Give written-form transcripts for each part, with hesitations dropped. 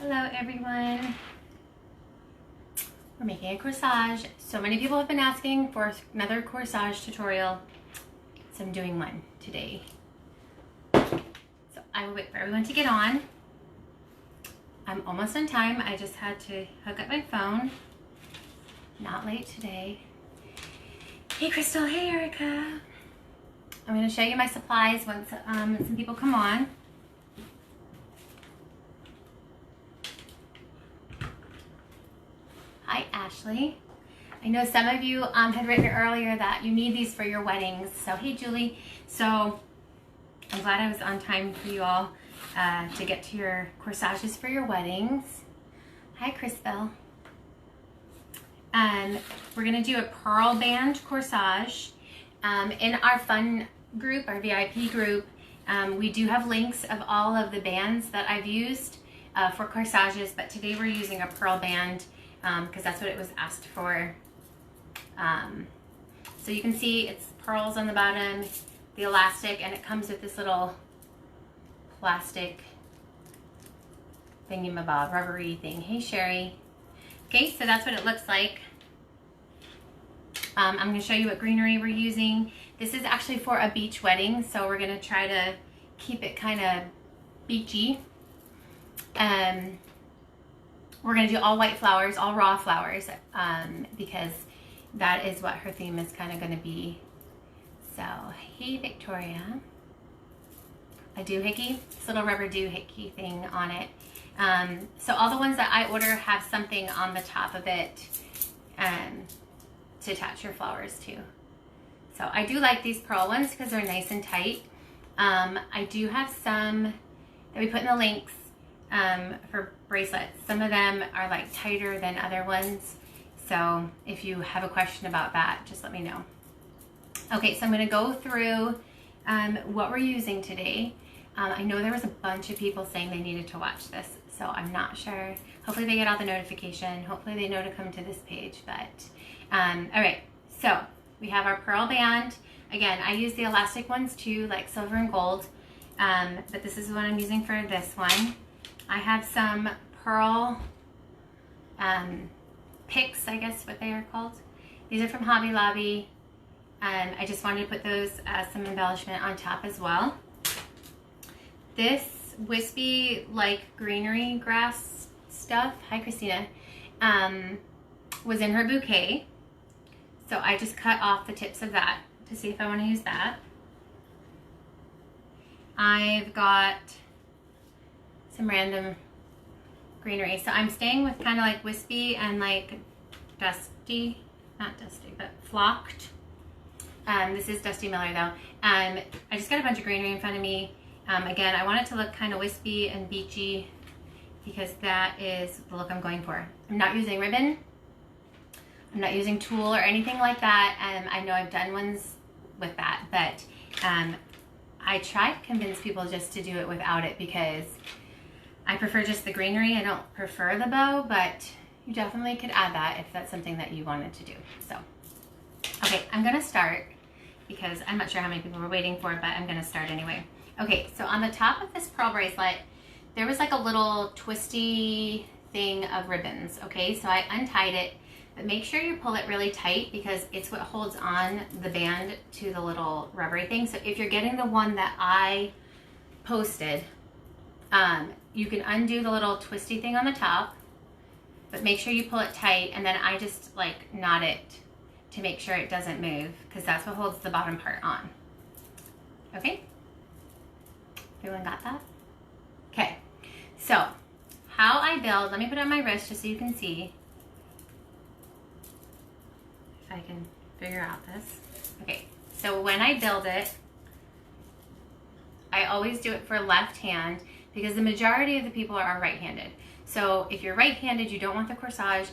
Hello everyone. We're making a corsage. So many people have been asking for another corsage tutorial, so I'm doing one today. So I will wait for everyone to get on. I'm almost on time. I just had to hook up my phone. Not late today. Hey Crystal, hey Erica. I'm going to show you my supplies once some people come on. Hi Ashley. I know some of you had written earlier that you need these for your weddings. So hey Julie. So I'm glad I was on time for you all to get to your corsages for your weddings. Hi Chrisbel. We're going to do a pearl band corsage. In our fun group, our VIP group, we do have links of all of the bands that I've used for corsages, but today we're using a pearl band because that's what it was asked for. So you can see it's pearls on the bottom, the elastic, and it comes with this little plastic thingamabob, rubbery thing. Hey Sherry. Okay, so that's what it looks like. I'm going to show you what greenery we're using. This is actually for a beach wedding, so we're going to try to keep it kind of beachy. We're going to do all white flowers, all raw flowers, because that is what her theme is kind of going to be. So, hey Victoria. A doohickey, this little rubber doohickey thing on it. So all the ones that I order have something on the top of it to attach your flowers to. So I do like these pearl ones because they're nice and tight. I do have some that we put in the links for bracelets. Some of them are like tighter than other ones. So if you have a question about that, just let me know. Okay, so I'm going to go through what we're using today. I know there was a bunch of people saying they needed to watch this, so I'm not sure. Hopefully they get all the notification. Hopefully they know to come to this page. But all right, so we have our pearl band. Again, I use the elastic ones too, like silver and gold, but this is what I'm using for this one. I have some pearl picks, I guess what they are called. These are from Hobby Lobby. I just wanted to put those as some embellishment on top as well. This wispy like greenery grass stuff, hi Christina, was in her bouquet. So I just cut off the tips of that to see if I want to use that. I've got some random greenery. So I'm staying with kind of like wispy and like dusty, not dusty, but flocked. This is Dusty Miller though. I just got a bunch of greenery in front of me. Again, I want it to look kind of wispy and beachy because that is the look I'm going for. I'm not using ribbon. I'm not using tulle or anything like that. I know I've done ones with that, but I try to convince people just to do it without it because I prefer just the greenery. I don't prefer the bow, but you definitely could add that if that's something that you wanted to do. So, okay, I'm gonna start because I'm not sure how many people were waiting for, but I'm gonna start anyway. Okay, so on the top of this pearl bracelet, there was like a little twisty thing of ribbons, okay? So I untied it, but make sure you pull it really tight because it's what holds on the band to the little rubbery thing. So if you're getting the one that I posted, you can undo the little twisty thing on the top, but make sure you pull it tight, and then I just like knot it to make sure it doesn't move because that's what holds the bottom part on. Okay? Everyone got that? Okay, so how I build, let me put it on my wrist just so you can see if I can figure out this. Okay, so when I build it, I always do it for left hand because the majority of the people are right-handed. So if you're right-handed, you don't want the corsage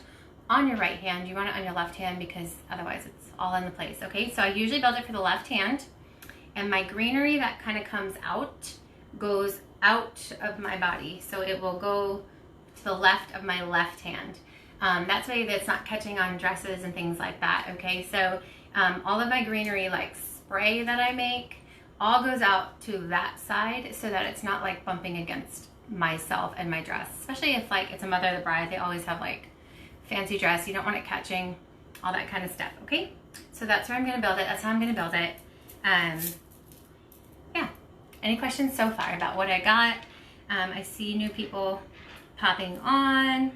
on your right hand, you want it on your left hand because otherwise it's all in the place, okay? So I usually build it for the left hand, and my greenery that kind of comes out goes out of my body. So it will go to the left of my left hand. That's way that it's not catching on dresses and things like that, okay? So all of my greenery like spray that I make all goes out to that side so that it's not like bumping against myself and my dress, especially if like it's a mother of the bride. They always have like fancy dress. You don't want it catching, all that kind of stuff. Okay, so that's where I'm gonna build it. That's how I'm gonna build it. Yeah, any questions so far about what I got? I see new people popping on.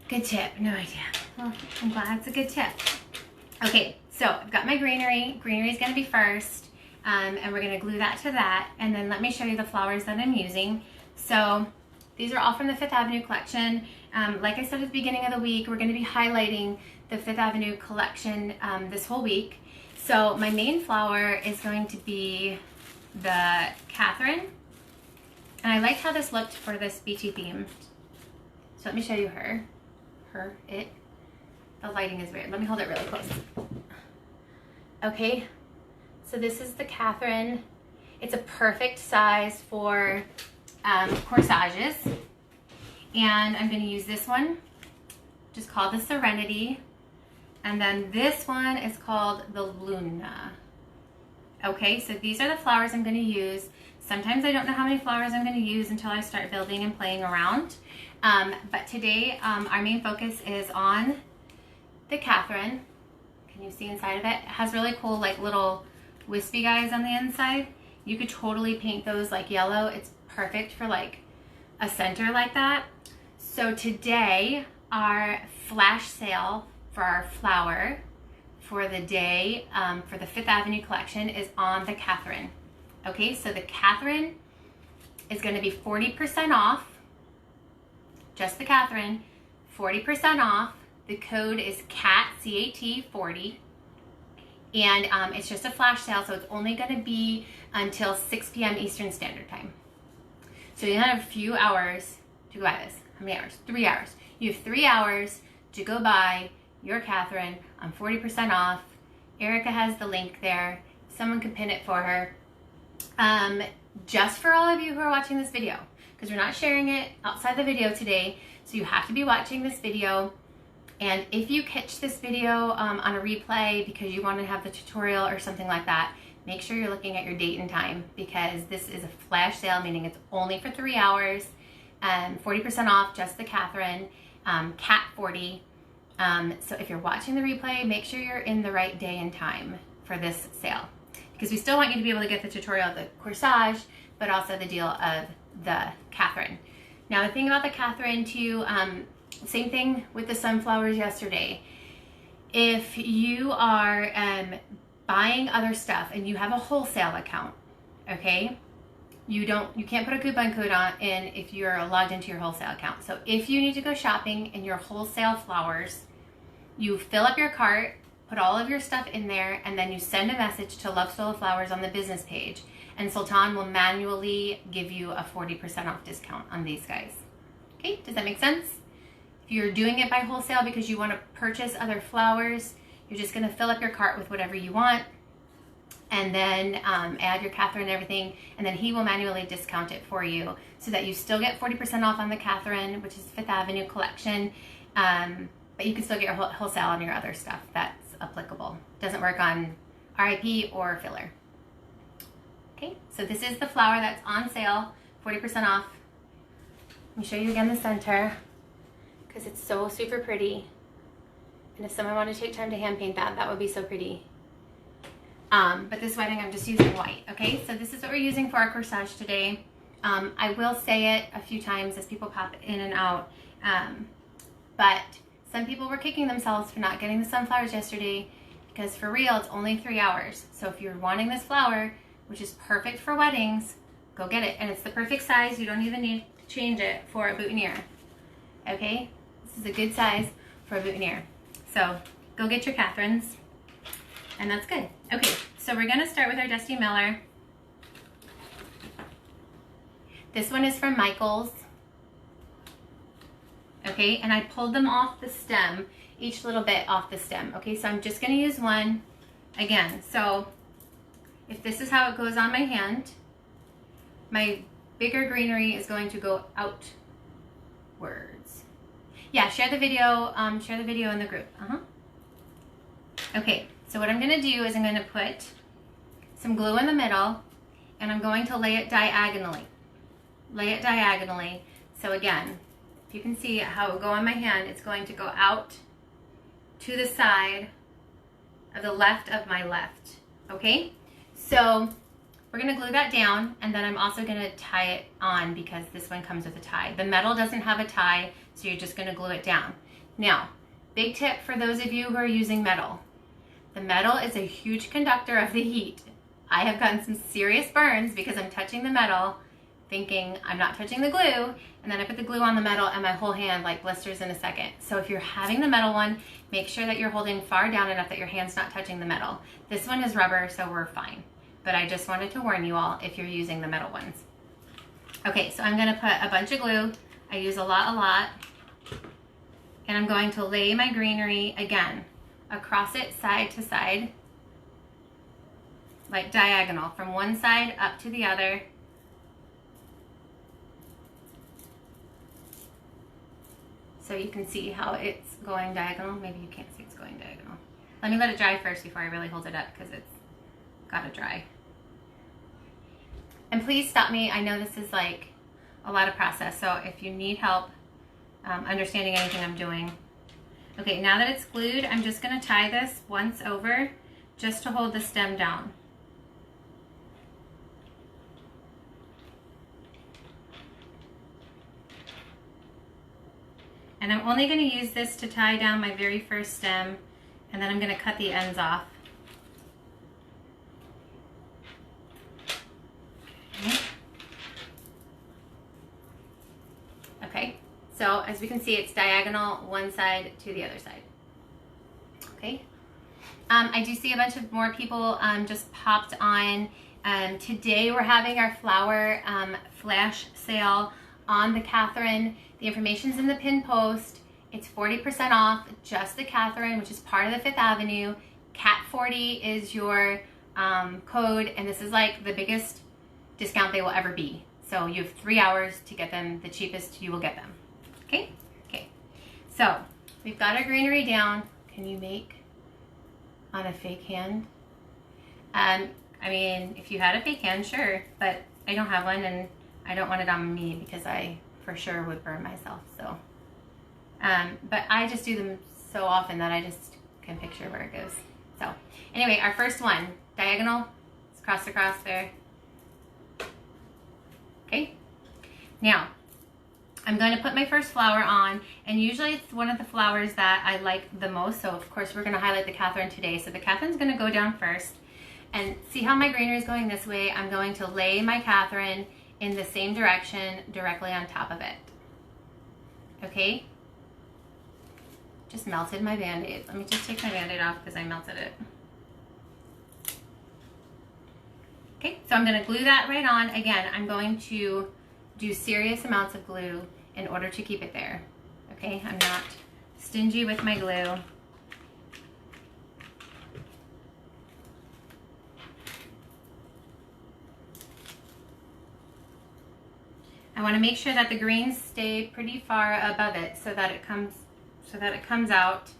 Good tip, no idea. Well, I'm glad it's a good tip. Okay, so I've got my greenery. Greenery is gonna be first, and we're gonna glue that to that, and then let me show you the flowers that I'm using. So these are all from the Fifth Avenue collection. Like I said at the beginning of the week, we're gonna be highlighting the Fifth Avenue collection this whole week. So my main flower is going to be the Catherine, and I liked how this looked for this beachy theme. So let me show you her. The lighting is weird. Let me hold it really close. Okay, so this is the Catherine. It's a perfect size for corsages. And I'm gonna use this one, just called the Serenity. And then this one is called the Luna. Okay, so these are the flowers I'm gonna use. Sometimes I don't know how many flowers I'm gonna use until I start building and playing around. But today, our main focus is on the Catherine. Can you see inside of it? It has really cool like little wispy guys on the inside. You could totally paint those like yellow. It's perfect for like a center like that. So today, our flash sale for our flower for the day for the Fifth Avenue collection is on the Catherine. Okay, so the Catherine is going to be 40% off. Just the Catherine, 40% off. The code is CAT, C-A-T 40. And it's just a flash sale, so it's only going to be until 6 p.m. Eastern Standard Time. So you have a few hours to go buy this. How many hours? 3 hours. You have 3 hours to go buy your Catherine on 40% off. Erica has the link there. Someone can pin it for her. Just for all of you who are watching this video, because we're not sharing it outside the video today, so you have to be watching this video. And if you catch this video on a replay because you want to have the tutorial or something like that, make sure you're looking at your date and time, because this is a flash sale, meaning it's only for 3 hours, 40% off, just the Catherine, CAT 40. So if you're watching the replay, make sure you're in the right day and time for this sale, because we still want you to be able to get the tutorial of the Corsage, but also the deal of the Catherine. Now the thing about the Catherine too, same thing with the sunflowers yesterday. If you are buying other stuff and you have a wholesale account, okay, you can't put a coupon code in if you're logged into your wholesale account. So if you need to go shopping in your wholesale flowers, you fill up your cart, put all of your stuff in there, and then you send a message to Love Solo Flowers on the business page, and Sultan will manually give you a 40% off discount on these guys. Okay, does that make sense? If you're doing it by wholesale because you want to purchase other flowers, you're just going to fill up your cart with whatever you want, and then add your Catherine and everything, and then he will manually discount it for you so that you still get 40% off on the Catherine, which is Fifth Avenue collection, but you can still get your wholesale on your other stuff that's applicable. Doesn't work on RIP or filler. Okay, so this is the flower that's on sale, 40% off. Let me show you again the center, because it's so super pretty. And if someone wanted to take time to hand paint that, that would be so pretty. But this wedding, I'm just using white, okay? So this is what we're using for our corsage today. I will say it a few times as people pop in and out, but some people were kicking themselves for not getting the sunflowers yesterday, because for real, it's only 3 hours. So if you're wanting this flower, which is perfect for weddings, go get it. And it's the perfect size. You don't even need to change it for a boutonniere, okay? This is a good size for a boutonniere. So go get your Catherines, and that's good. Okay, so we're gonna start with our Dusty Miller. This one is from Michael's. Okay, and I pulled them off the stem, each little bit off the stem. Okay, so I'm just gonna use one again. So if this is how it goes on my hand, my bigger greenery is going to go outwards. Yeah, share the video in the group. Okay, so what I'm gonna do is I'm gonna put some glue in the middle, and I'm going to lay it diagonally. Lay it diagonally. So again, if you can see how it will go on my hand, it's going to go out to the side of the left of my left. Okay? So we're going to glue that down, and then I'm also going to tie it on because this one comes with a tie. The metal doesn't have a tie, so you're just going to glue it down. Now, big tip for those of you who are using metal. The metal is a huge conductor of the heat. I have gotten some serious burns because I'm touching the metal thinking I'm not touching the glue, and then I put the glue on the metal and my whole hand like blisters in a second. So if you're having the metal one, make sure that you're holding far down enough that your hand's not touching the metal. This one is rubber, so we're fine. But I just wanted to warn you all if you're using the metal ones. Okay, so I'm gonna put a bunch of glue. I use a lot. And I'm going to lay my greenery again across it side to side, like diagonal, from one side up to the other. So you can see how it's going diagonal. Maybe you can't see it's going diagonal. Let me let it dry first before I really hold it up because it's gotta dry. And please stop me. I know this is like a lot of process, so if you need help understanding anything I'm doing. Okay, now that it's glued, I'm just gonna tie this once over just to hold the stem down. And I'm only going to use this to tie down my very first stem, and then I'm going to cut the ends off. Okay, so as we can see, it's diagonal one side to the other side. Okay, I do see a bunch of more people just popped on. Today we're having our flower flash sale on the Catherine. The information's in the pin post. It's 40% off, just the Catherine, which is part of the 5th Avenue. CAT40 is your code, and this is like the biggest discount they will ever be. So you have 3 hours to get them, the cheapest you will get them. Okay? Okay. So we've got our greenery down. Can you make on a fake hand? I mean, if you had a fake hand, sure, but I don't have one, and I don't want it on me because I for sure would burn myself. So, but I just do them so often that I just can picture where it goes. So anyway, our first one, diagonal, it's cross across there. Okay, now I'm going to put my first flower on, and usually it's one of the flowers that I like the most. So of course we're going to highlight the Catherine today. So the Catherine's going to go down first, and see how my greenery is going this way. I'm going to lay my Catherine in the same direction directly on top of it. Okay? Just melted my Band-Aid. Let me just take my Band-Aid off because I melted it. Okay, so I'm going to glue that right on. Again, I'm going to do serious amounts of glue in order to keep it there. Okay, I'm not stingy with my glue. I want to make sure that the greens stay pretty far above it so that it comes out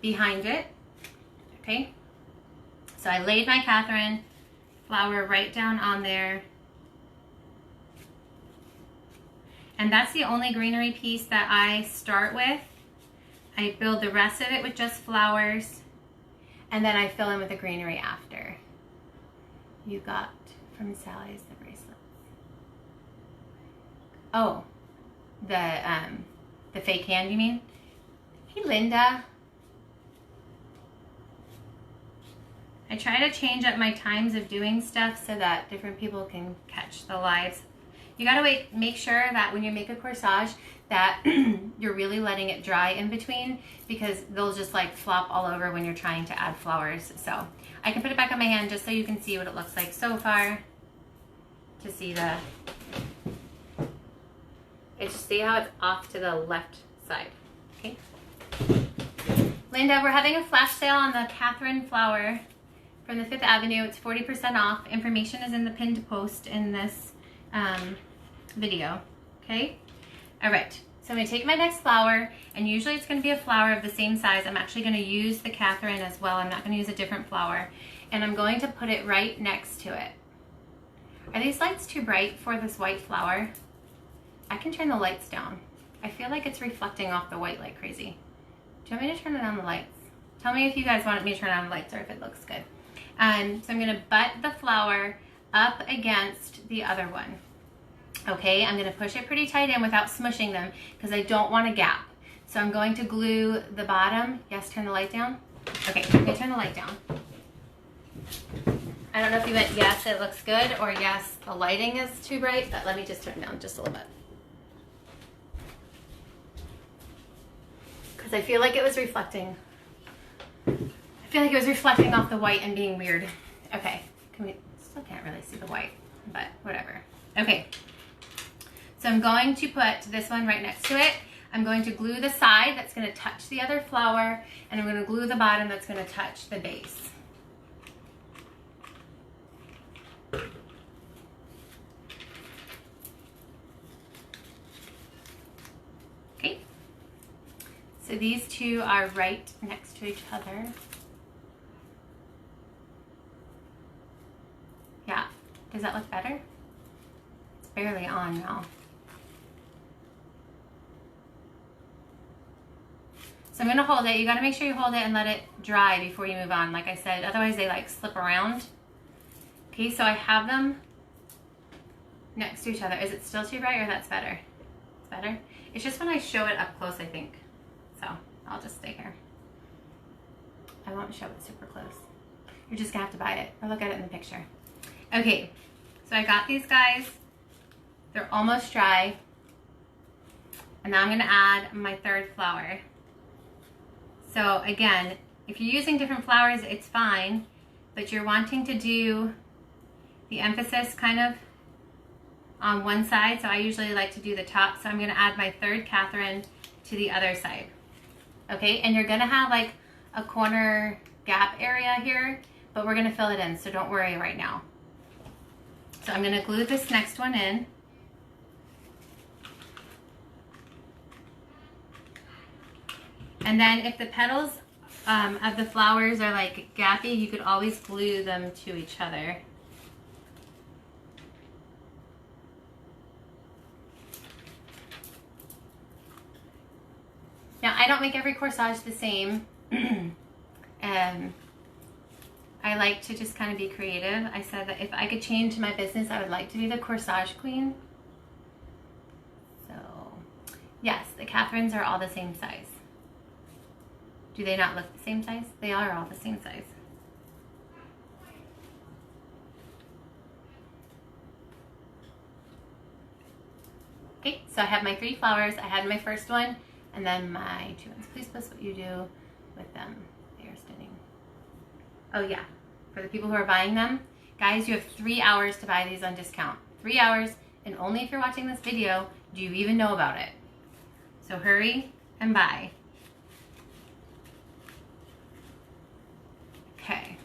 behind it. Okay, so I laid my Catherine flower right down on there, and that's the only greenery piece that I start with. I build the rest of it with just flowers, and then I fill in with the greenery after. You got from Sally's the bracelet. Oh, the fake hand, you mean? Hey, Linda. I try to change up my times of doing stuff so that different people can catch the lives. You gotta make sure that when you make a corsage that you're really letting it dry in between, because they'll just like flop all over when you're trying to add flowers. So I can put it back on my hand just so you can see what it looks like so far. To see the... see how it's off to the left side, okay? Linda, we're having a flash sale on the Catherine flower from the 5th Avenue. It's 40% off. Information is in the pinned post in this video, okay? All right, so I'm gonna take my next flower, and usually it's gonna be a flower of the same size. I'm actually gonna use the Catherine as well. I'm not gonna use a different flower. And I'm going to put it right next to it, Are these lights too bright for this white flower? I can turn the lights down. I feel like it's reflecting off the white like crazy. Do you want me to turn down the lights? Tell me if you guys want me to turn on the lights or if it looks good. So I'm gonna butt the flower up against the other one. Okay, I'm gonna push it pretty tight in without smushing them because I don't want a gap. So I'm going to glue the bottom. Yes, turn the light down. Okay, let me turn the light down. I don't know if you meant yes, it looks good, or yes, the lighting is too bright, but let me just turn it down just a little bit. Because I feel like it was reflecting. I feel like it was reflecting off the white and being weird. Okay, still can't really see the white, but whatever. Okay, so I'm going to put this one right next to it. I'm going to glue the side that's going to touch the other flower, and I'm going to glue the bottom that's going to touch the base. Okay, so these two are right next to each other. Yeah, does that look better? It's barely on now. So I'm gonna hold it. You gotta make sure you hold it and let it dry before you move on, like I said, otherwise they like slip around. Okay, so I have them next to each other. Is it still too bright or that's better? It's better? It's just when I show it up close, I think. So I'll just stay here. I won't show it super close. You're just gonna have to buy it or look at it in the picture. Okay, so I got these guys. They're almost dry. And now I'm gonna add my third flower. So again, if you're using different flowers, it's fine, but you're wanting to do the emphasis kind of on one side. So I usually like to do the top. So I'm gonna add my third Catherine to the other side. Okay, and you're gonna have like a corner gap area here, but we're gonna fill it in, so don't worry right now. So I'm gonna glue this next one in. And then if the petals of the flowers are like gappy, you could always glue them to each other. Now I don't make every corsage the same. I like to just kind of be creative. I said that if I could change my business, I would like to be the corsage queen. So yes, the Catherines are all the same size. Do they not look the same size? They are all the same size. Okay, so I have my 3 flowers. I had my first one and then my 2 ones. Please post what you do with them. They are stunning. Oh yeah, for the people who are buying them, guys, you have 3 hours to buy these on discount. 3 hours, and only if you're watching this video do you even know about it. So hurry and buy. Okay.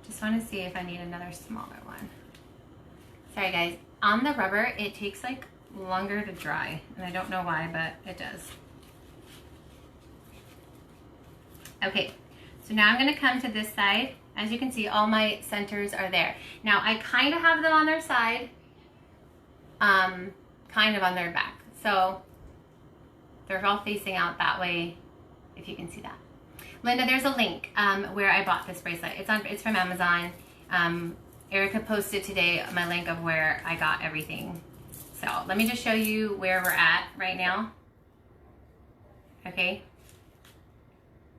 Just want to see if I need another smaller one. Sorry guys, on the rubber it takes like longer to dry, and I don't know why, but it does. Okay, so now I'm going to come to this side. As you can see, all my centers are there. Now I kind of have them on their side, kind of on their back. So they're all facing out that way, if you can see that. Linda, there's a link where I bought this bracelet. It's from Amazon. Erica posted today my link of where I got everything. So let me just show you where we're at right now. Okay.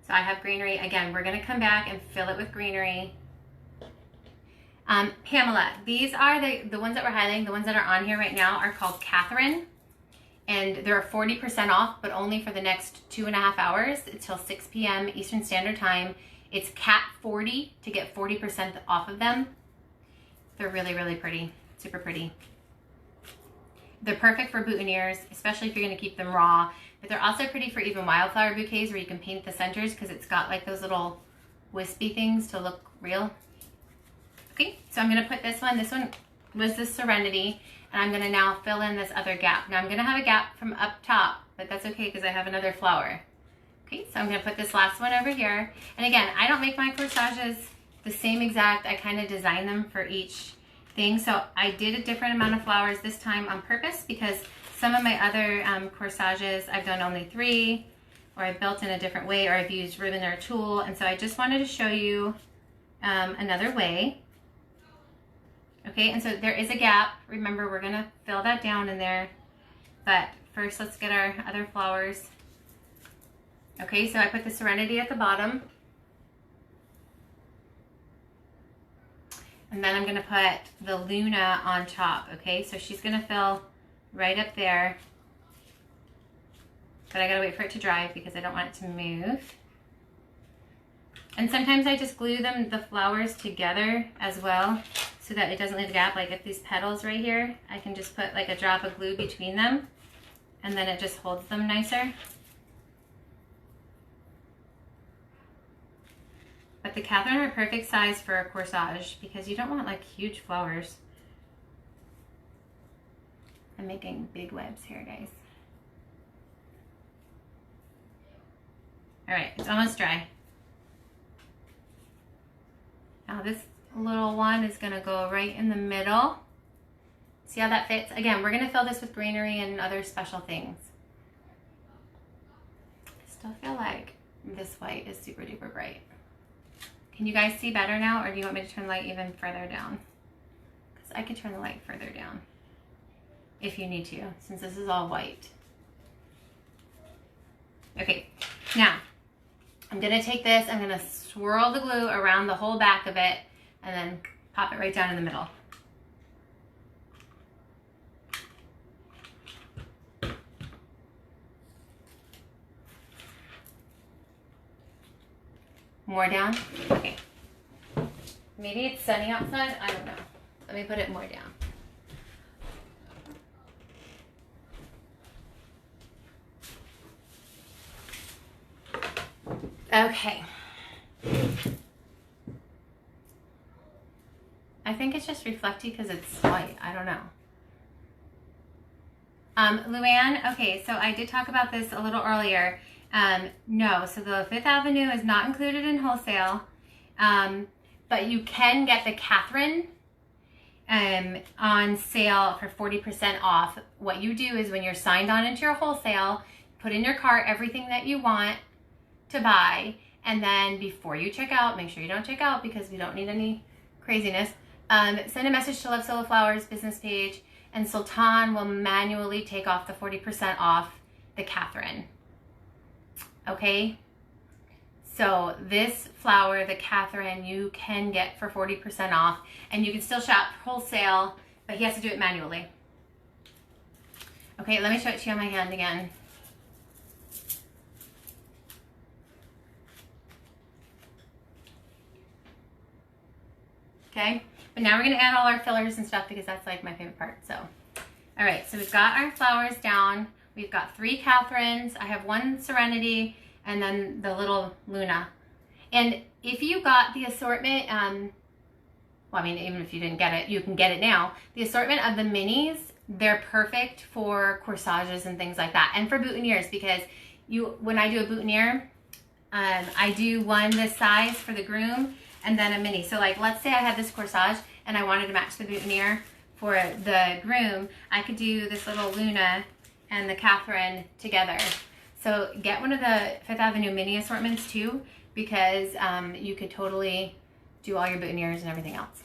So I have greenery. Again, we're going to come back and fill it with greenery. Pamela, these are the ones that we're highlighting. The ones that are on here right now are called Catherine. And they're 40% off, but only for the next 2.5 hours until 6 p.m. Eastern Standard Time. It's Cat 40 to get 40% off of them. They're really, really pretty. Super pretty. They're perfect for boutonnieres, especially if you're going to keep them raw. But they're also pretty for even wildflower bouquets where you can paint the centers because it's got like those little wispy things to look real. Okay, so I'm going to put this one. This one was the Serenity. And I'm going to now fill in this other gap. Now I'm going to have a gap from up top, but that's okay because I have another flower. Okay, so I'm going to put this last one over here. And again, I don't make my corsages the same exact, I kind of designed them for each thing. So I did a different amount of flowers this time on purpose because some of my other corsages, I've done only 3, or I've built in a different way, or I've used ribbon or tulle. And so I just wanted to show you another way. Okay, and so there is a gap. Remember, we're gonna fill that down in there. But first, let's get our other flowers. Okay, so I put the Serenity at the bottom. And then I'm gonna put the Luna on top, okay? So she's gonna fill right up there. But I gotta wait for it to dry because I don't want it to move. And sometimes I just glue the flowers together as well so that it doesn't leave a gap. Like if these petals right here, I can just put like a drop of glue between them and then it just holds them nicer. But the Catherine are perfect size for a corsage because you don't want like huge flowers. I'm making big webs here, guys. All right, it's almost dry. Now this little one is gonna go right in the middle. See how that fits? Again, we're gonna fill this with greenery and other special things. I still feel like this white is super duper bright. Can you guys see better now, or do you want me to turn the light even further down? Because I could turn the light further down if you need to, since this is all white. Okay, now I'm gonna take this, I'm gonna swirl the glue around the whole back of it and then pop it right down in the middle. More down? Okay. Maybe it's sunny outside, I don't know. Let me put it more down. Okay. I think it's just reflecty because it's white. I don't know. Luann, okay, so I did talk about this a little earlier. No, so the 5th Avenue is not included in wholesale, but you can get the Catherine on sale for 40% off. What you do is when you're signed on into your wholesale, put in your cart everything that you want to buy, and then before you check out, make sure you don't check out because we don't need any craziness. Send a message to Love Solo Flowers business page, and Sultan will manually take off the 40% off the Catherine. Okay, so this flower, the Catherine, you can get for 40% off, and you can still shop wholesale, but he has to do it manually. Okay, let me show it to you on my hand again. Okay, but now we're gonna add all our fillers and stuff because that's like my favorite part. So, all right, so we've got our flowers down. We've got 3 Catherines. I have 1 Serenity and then the little Luna. And if you got the assortment, well, I mean, even if you didn't get it, you can get it now. The assortment of the minis, they're perfect for corsages and things like that, and for boutonnieres, because when I do a boutonniere, I do one this size for the groom and then a mini. So like, let's say I had this corsage and I wanted to match the boutonniere for the groom, I could do this little Luna and the Catherine together. So get one of the 5th Avenue mini assortments too, because you could totally do all your boutonnieres and everything else.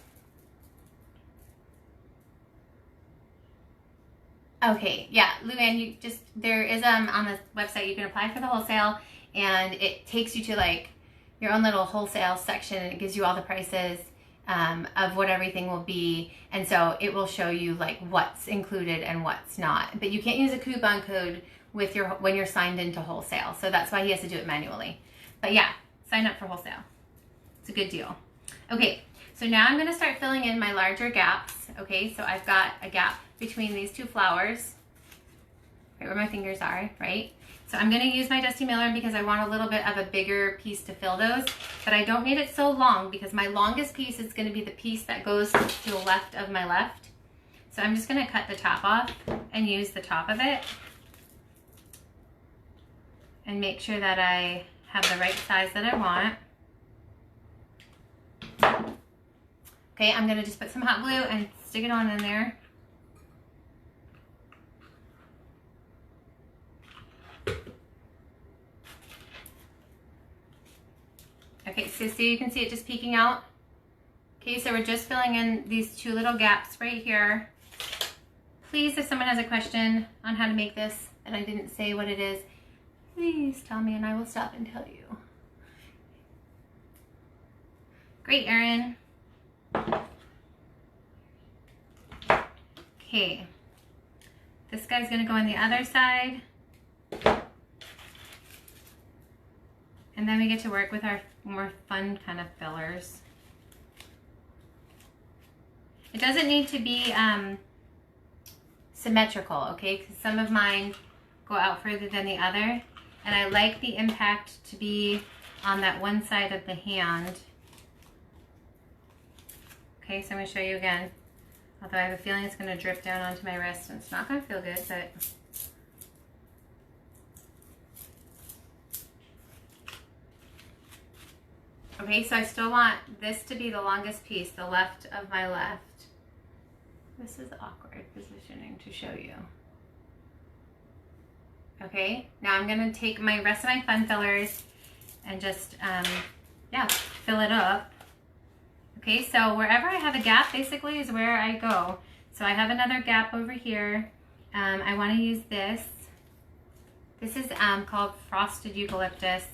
Okay, yeah, Luann, there is on the website, you can apply for the wholesale, and it takes you to like your own little wholesale section, and it gives you all the prices of what everything will be, and so it will show you like what's included and what's not. But you can't use a coupon code with when you're signed into wholesale, so that's why he has to do it manually. But yeah, sign up for wholesale. It's a good deal. Okay, so now I'm gonna start filling in my larger gaps. Okay, so I've got a gap between these 2 flowers, right where my fingers are, right? So I'm gonna use my Dusty Miller because I want a little bit of a bigger piece to fill those, but I don't need it so long because my longest piece is gonna be the piece that goes to the left of my left. So I'm just gonna cut the top off and use the top of it and make sure that I have the right size that I want. Okay, I'm gonna just put some hot glue and stick it on in there. Okay, so you can see it just peeking out. Okay, so we're just filling in these two little gaps right here. Please, if someone has a question on how to make this and I didn't say what it is, please tell me and I will stop and tell you. Great, Erin. Okay, this guy's gonna go on the other side. And then we get to work with our more fun kind of fillers. It doesn't need to be symmetrical, okay? Because some of mine go out further than the other. And I like the impact to be on that one side of the hand. Okay, so I'm gonna show you again. Although I have a feeling it's gonna drip down onto my wrist and it's not gonna feel good, but. Okay, so I still want this to be the longest piece, the left of my left. This is awkward positioning to show you. Okay, now I'm gonna take my rest of my fun fillers and just, yeah, fill it up. Okay, so wherever I have a gap basically is where I go. So I have another gap over here. I wanna use this. This is called Frosted Eucalyptus.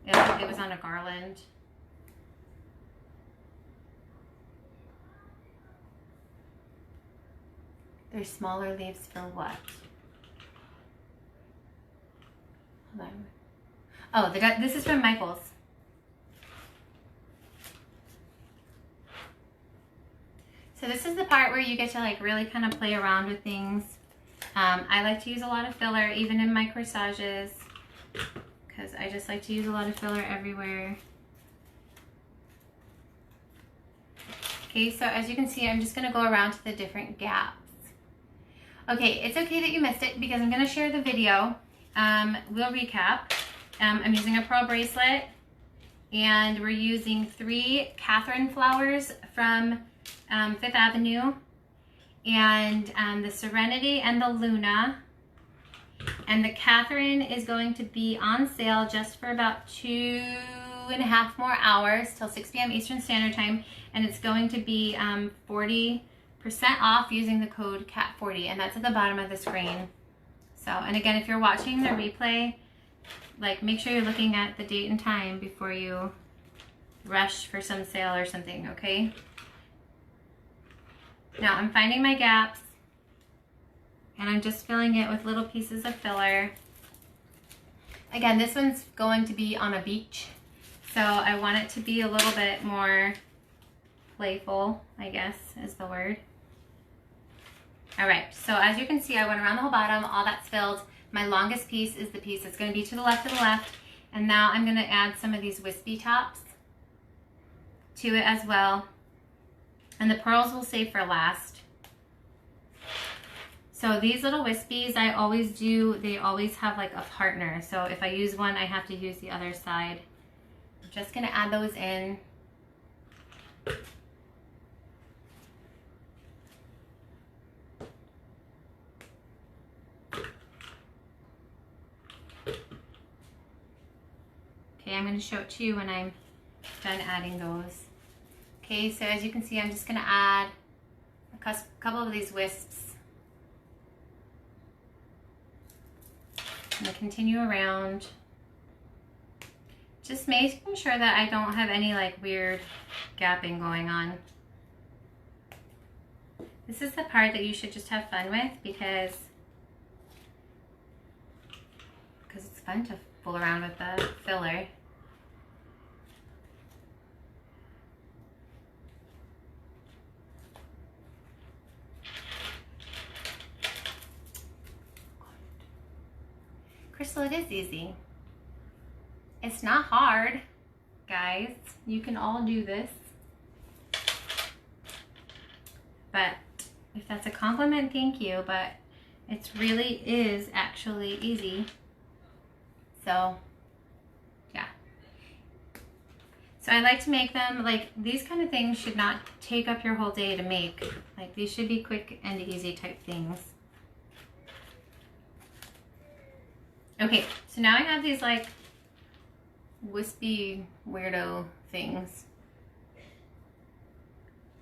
It was on a garland. There's smaller leaves for what? Hold on. Oh, this is from Michael's. So this is the part where you get to like really kind of play around with things. I like to use a lot of filler even in my corsages because I just like to use a lot of filler everywhere. Okay, so as you can see, I'm just gonna go around to the different gaps. Okay, it's okay that you missed it because I'm gonna share the video. We'll recap. I'm using a pearl bracelet and we're using 3 Catherine flowers from 5th Avenue and the Serenity and the Luna. And the Catherine is going to be on sale just for about 2.5 more hours till 6 p.m. Eastern Standard Time. And it's going to be 40% off using the code CAT40, and that's at the bottom of the screen. So, and again, if you're watching the replay, like make sure you're looking at the date and time before you rush for some sale or something, okay? Now I'm finding my gaps and I'm just filling it with little pieces of filler. Again, this one's going to be on a beach, so I want it to be a little bit more playful, I guess is the word. All right, so as you can see, I went around the whole bottom, all that's filled. My longest piece is the piece that's gonna be to the left of the left. And now I'm gonna add some of these wispy tops to it as well. And the pearls we'll save for last. So these little wispies I always do, they always have like a partner. So if I use one, I have to use the other side. I'm just gonna add those in. Okay, I'm going to show it to you when I'm done adding those. Okay, so as you can see, I'm just going to add a couple of these wisps. I'm going to continue around. Just making sure that I don't have any like weird gapping going on. This is the part that you should just have fun with because it's fun to fool around with the filler. Crystal, it is easy. It's not hard, guys. You can all do this. But if that's a compliment, thank you. But it really is actually easy. So, yeah. So I like to make them, like, these kind of things should not take up your whole day to make. Like, these should be quick and easy type things. Okay, so now I have these like wispy weirdo things.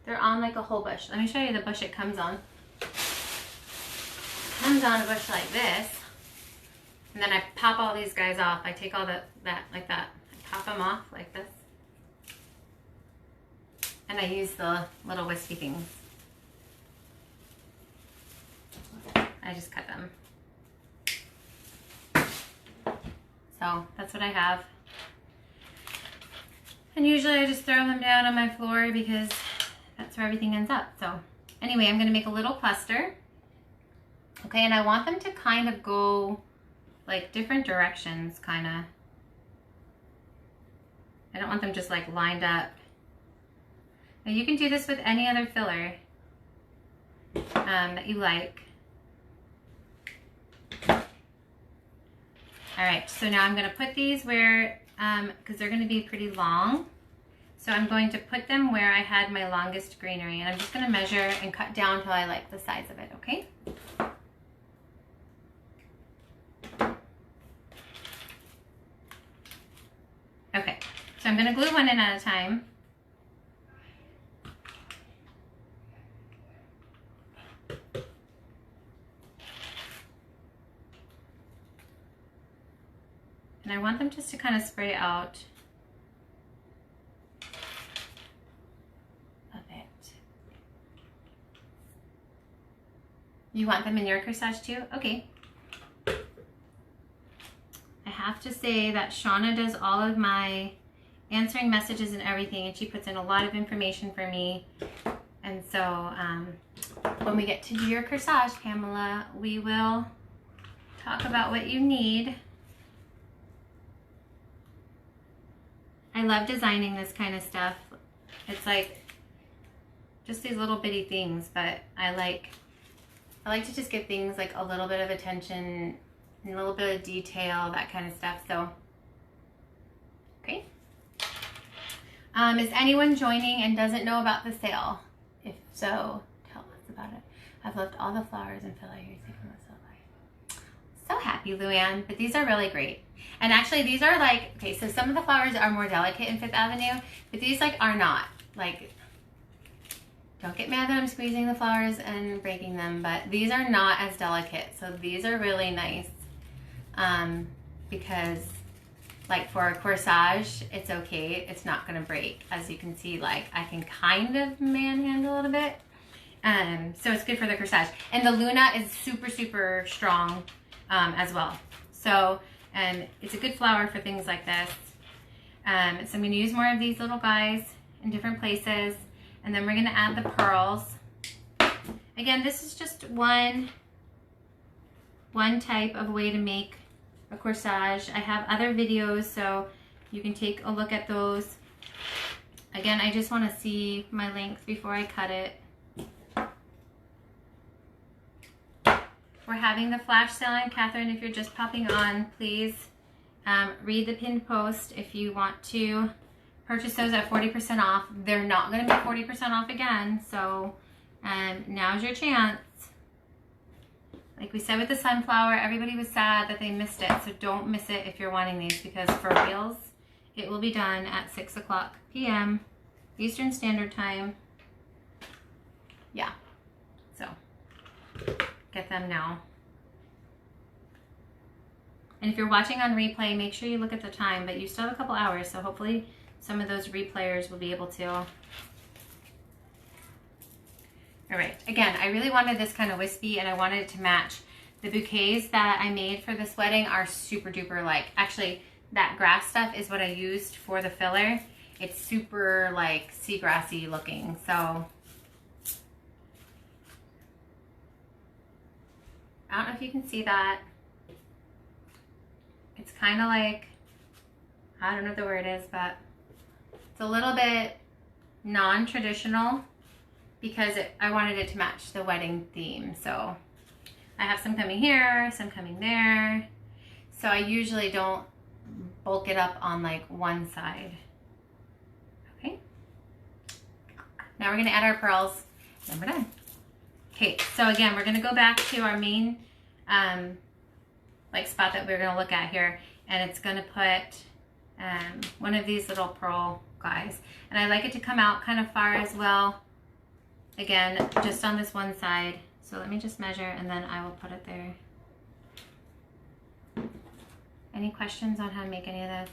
They're on like a whole bush. Let me show you the bush it comes on. It comes on a bush like this. And then I pop all these guys off. I take all that like that. I pop them off like this. And I use the little wispy things. I just cut them. So that's what I have. And usually I just throw them down on my floor because that's where everything ends up. So anyway, I'm gonna make a little cluster. Okay, and I want them to kind of go like different directions, kind of. I don't want them just like lined up. Now you can do this with any other filler that you like. All right, so now I'm gonna put these where, because they're gonna be pretty long. So I'm going to put them where I had my longest greenery, and I'm just gonna measure and cut down till I like the size of it, okay? Okay, so I'm gonna glue one in at a time. And I want them just to kind of spray out a bit. You want them in your corsage too? Okay. I have to say that Shauna does all of my answering messages and everything, and she puts in a lot of information for me. And so when we get to do your corsage, Pamela, we will talk about what you need. I love designing this kind of stuff. It's like just these little bitty things, but I like to just give things like a little bit of attention and a little bit of detail, that kind of stuff. So, okay. Is anyone joining and doesn't know about the sale? If so, tell us about it. I've loved all the flowers and filler you're taking this life. So happy, Luann, but these are really great. And actually these are like, okay, so some of the flowers are more delicate in Fifth Avenue, but these like are not. Like, don't get mad that I'm squeezing the flowers and breaking them, but these are not as delicate. So these are really nice because like for a corsage, it's okay. It's not gonna break. As you can see, like I can kind of manhandle a little bit. So it's good for the corsage. And the Luna is super, super strong as well. So, and it's a good flower for things like this. So I'm gonna use more of these little guys in different places. And then we're gonna add the pearls. Again, this is just one type of way to make a corsage. I have other videos, so you can take a look at those. Again, I just wanna see my length before I cut it. We're having the flash sale on. Catherine, if you're just popping on, please read the pinned post if you want to purchase those at 40% off. They're not going to be 40% off again, so now's your chance. Like we said with the sunflower, everybody was sad that they missed it, so don't miss it if you're wanting these, because for reals, it will be done at 6 o'clock p.m. Eastern Standard Time. Yeah, so get them now. And if you're watching on replay, make sure you look at the time, but you still have a couple hours, so hopefully some of those replayers will be able to. All right, again, I really wanted this kind of wispy, and I wanted it to match. The bouquets that I made for this wedding are super duper like, actually that grass stuff is what I used for the filler. It's super like seagrassy looking, so I don't know if you can see that. It's kind of like, I don't know what the word is, but it's a little bit non-traditional because I wanted it to match the wedding theme. So I have some coming here, some coming there. So I usually don't bulk it up on like one side. Now we're gonna add our pearls, and then we're done. Okay, so again, we're gonna go back to our main like spot that we're gonna look at here, and it's gonna put one of these little pearl guys. And I like it to come out kind of far as well. Again, just on this one side. So let me just measure and then I will put it there. Any questions on how to make any of this?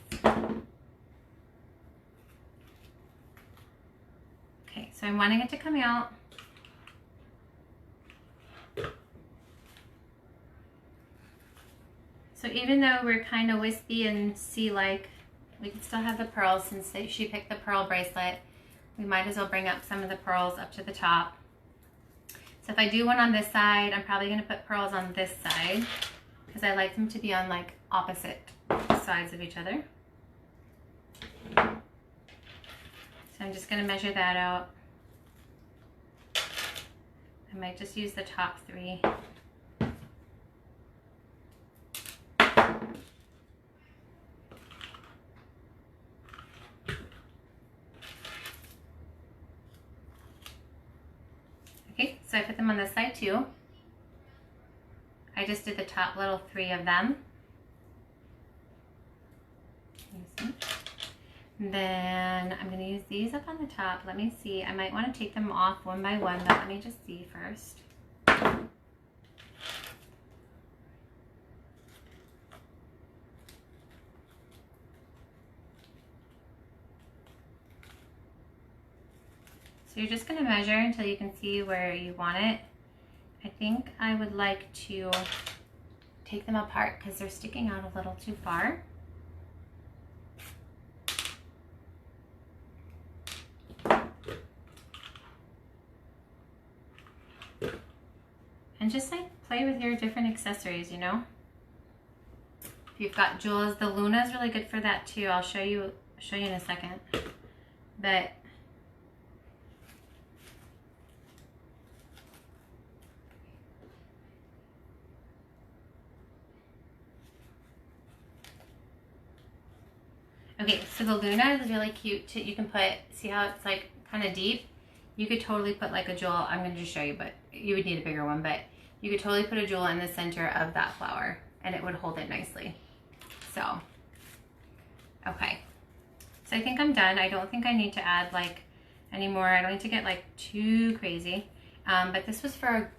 Okay, so I'm wanting it to come out. So even though we're kind of wispy and sea-like, we can still have the pearls. Since she picked the pearl bracelet, we might as well bring up some of the pearls up to the top. So if I do one on this side, I'm probably gonna put pearls on this side because I like them to be on like opposite sides of each other. So I'm just gonna measure that out. I might just use the top 3. Okay, so I put them on this side too. I just did the top little 3 of them. And then I'm going to use these up on the top. Let me see. I might want to take them off one by one, but let me just see first. So you're just going to measure until you can see where you want it. I think I would like to take them apart because they're sticking out a little too far. And just like play with your different accessories, you know? If you've got jewels, the Luna is really good for that too. I'll show you in a second. But okay, so the Luna is really cute too. You can put, see how it's like kind of deep? You could totally put like a jewel, I'm going to just show you, but you would need a bigger one, but you could totally put a jewel in the center of that flower and it would hold it nicely. So, okay. So I think I'm done. I don't think I need to add like any more. I don't need to get like too crazy. But this was for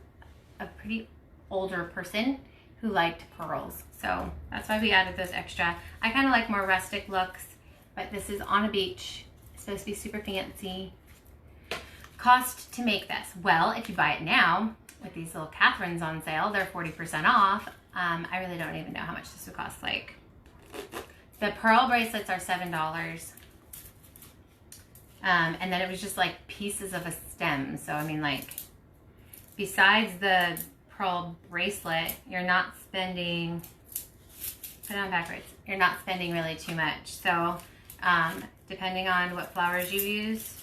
a pretty older person who liked pearls. So that's why we added those extra. I kind of like more rustic looks, but this is on a beach. It's supposed to be super fancy. Cost to make this? Well, if you buy it now with these little Catherines on sale, they're 40% off. I really don't even know how much this would cost. Like, the pearl bracelets are $7. And then it was just like pieces of a stem. So, I mean, like, besides the pearl bracelet, you're not spending, put it on backwards, you're not spending really too much. So, depending on what flowers you use,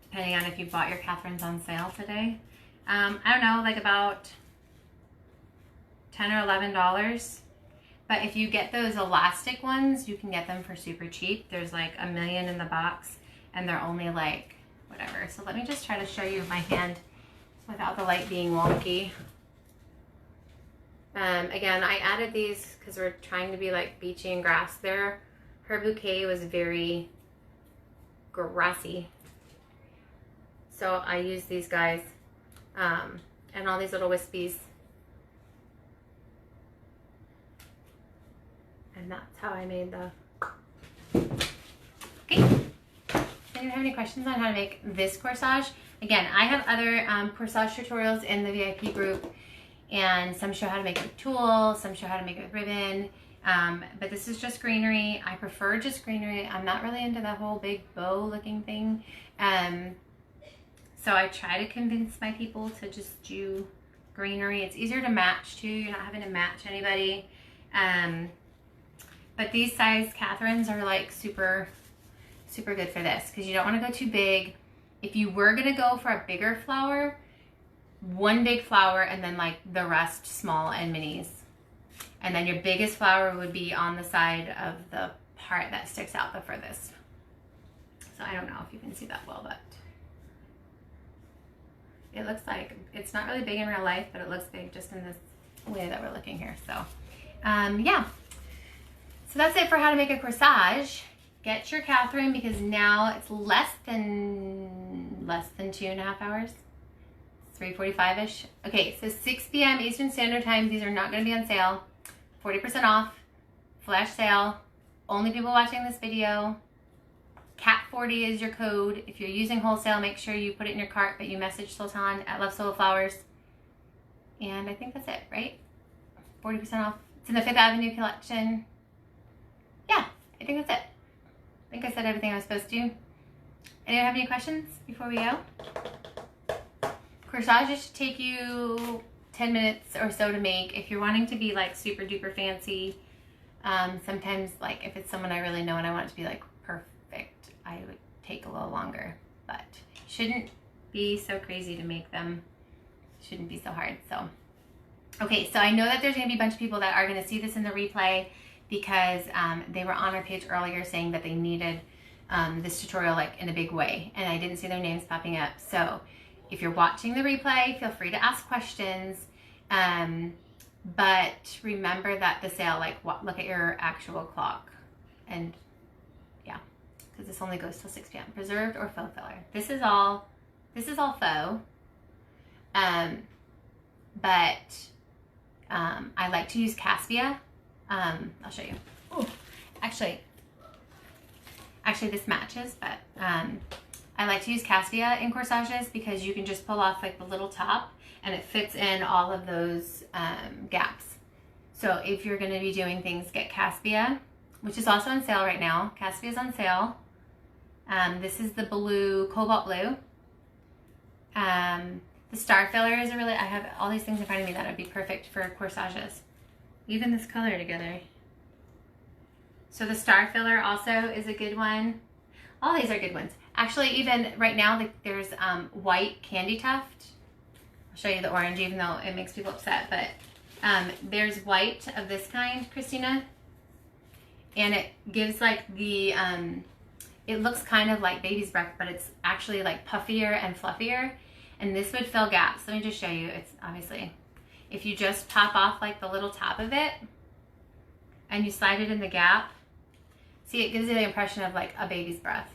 depending on if you bought your Catherines on sale today, I don't know, like about $10 or $11. But if you get those elastic ones, you can get them for super cheap. There's like a million in the box and they're only like whatever. So let me just try to show you my hand without the light being wonky. Again, I added these because we're trying to be like beachy and grass there. Her bouquet was very grassy. So I used these guys and all these little wispies. And that's how I made the... Okay. Anyone have any questions on how to make this corsage? Again, I have other corsage tutorials in the VIP group, and some show how to make it with tulle, some show how to make it with ribbon, but this is just greenery. I prefer just greenery. I'm not really into the whole big bow looking thing. So I try to convince my people to just do greenery. It's easier to match too. You're not having to match anybody. But these size Catherines are like super, super good for this because you don't want to go too big. If you were going to go for a bigger flower, one big flower and then like the rest small and minis. And then your biggest flower would be on the side of the part that sticks out the furthest. So I don't know if you can see that well, but it looks like it's not really big in real life, but it looks big just in this way that we're looking here. So yeah, so that's it for how to make a corsage. Get your Catherine, because now it's less than 2.5 hours, 3:45ish. Okay, so 6 p.m. Eastern Standard Time. These are not going to be on sale. 40% off, flash sale. Only people watching this video. CAT40 is your code. If you're using wholesale, make sure you put it in your cart, but you message Sultan at Love Solo Flowers. And I think that's it, right? 40% off. It's in the 5th Avenue collection. Yeah, I think that's it. I think I said everything I was supposed to. Anyone have any questions before we go? Corsages should take you 10 minutes or so to make. If you're wanting to be like super duper fancy, sometimes like if it's someone I really know and I want it to be like perfect, I would take a little longer, but shouldn't be so crazy to make them. Shouldn't be so hard. So, okay, so I know that there's gonna be a bunch of people that are gonna see this in the replay, because they were on our page earlier saying that they needed this tutorial like in a big way, and I didn't see their names popping up. So if you're watching the replay, feel free to ask questions, but remember that the sale, like look at your actual clock, and yeah, because this only goes till 6 p.m. Preserved or faux filler. This is all faux, but I like to use Caspia. I'll show you. Oh, actually this matches, but I like to use Caspia in corsages because you can just pull off like the little top and it fits in all of those gaps. So if you're going to be doing things, get Caspia, which is also on sale right now. Caspia is on sale. This is the blue, cobalt blue. The star filler is I have all these things in front of me that would be perfect for corsages. Even this color together. So the star filler also is a good one. All these are good ones. Actually, even right now, there's white candy tuft. I'll show you the orange, even though it makes people upset, but there's white of this kind, Christina. And it gives like the, it looks kind of like baby's breath, but it's actually like puffier and fluffier. And this would fill gaps. Let me just show you. It's obviously, if you just pop off like the little top of it and you slide it in the gap, see, it gives you the impression of like a baby's breath.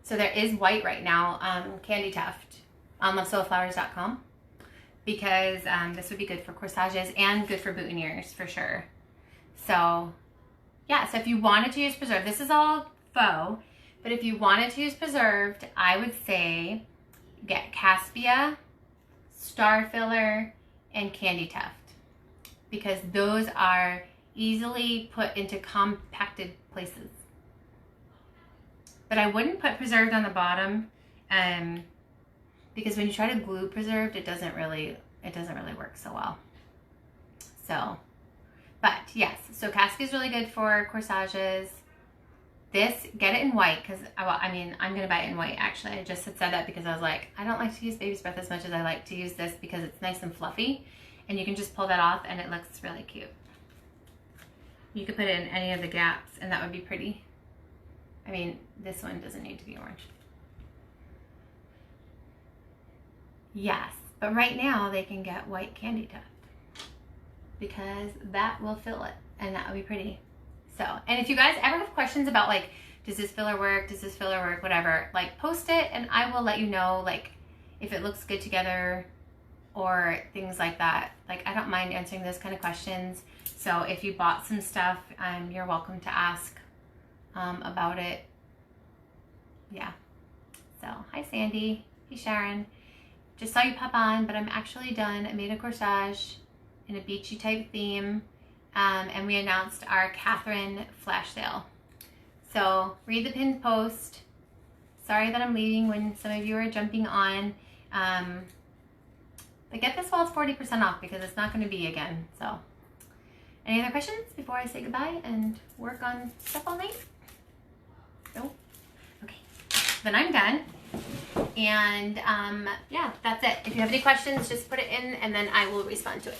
So there is white right now, Candy Tuft on lovesoloflowers.com, because this would be good for corsages and good for boutonnieres for sure. So yeah, so if you wanted to use preserved, this is all faux, but if you wanted to use preserved, I would say get Caspia, star filler, and Candy Tuft, because those are easily put into compacted places. But I wouldn't put preserved on the bottom, because when you try to glue preserved, it doesn't really work so well. So, but yes, so Caspia is really good for corsages. This, get it in white, because I mean, I'm gonna buy it in white actually. I just had said that because I was like, I don't like to use baby's breath as much as I like to use this, because it's nice and fluffy, and you can just pull that off and it looks really cute. You could put it in any of the gaps and that would be pretty. I mean, this one doesn't need to be orange. Yes, but right now they can get white Candy Tuft, because that will fill it and that would be pretty. So, and if you guys ever have questions about like, does this filler work, does this filler work, whatever, like post it and I will let you know like if it looks good together or things like that. Like, I don't mind answering those kind of questions. So if you bought some stuff, you're welcome to ask about it. Yeah. So, hi Sandy. Hey Sharon. Just saw you pop on, but I'm actually done. I made a corsage in a beachy type theme. And we announced our Catherine flash sale. So read the pinned post. Sorry that I'm leaving when some of you are jumping on. But get this while it's 40% off, because it's not going to be again. So any other questions before I say goodbye and work on stuff all night? No? Okay. Then I'm done. And yeah, that's it. If you have any questions, just put it in and then I will respond to it.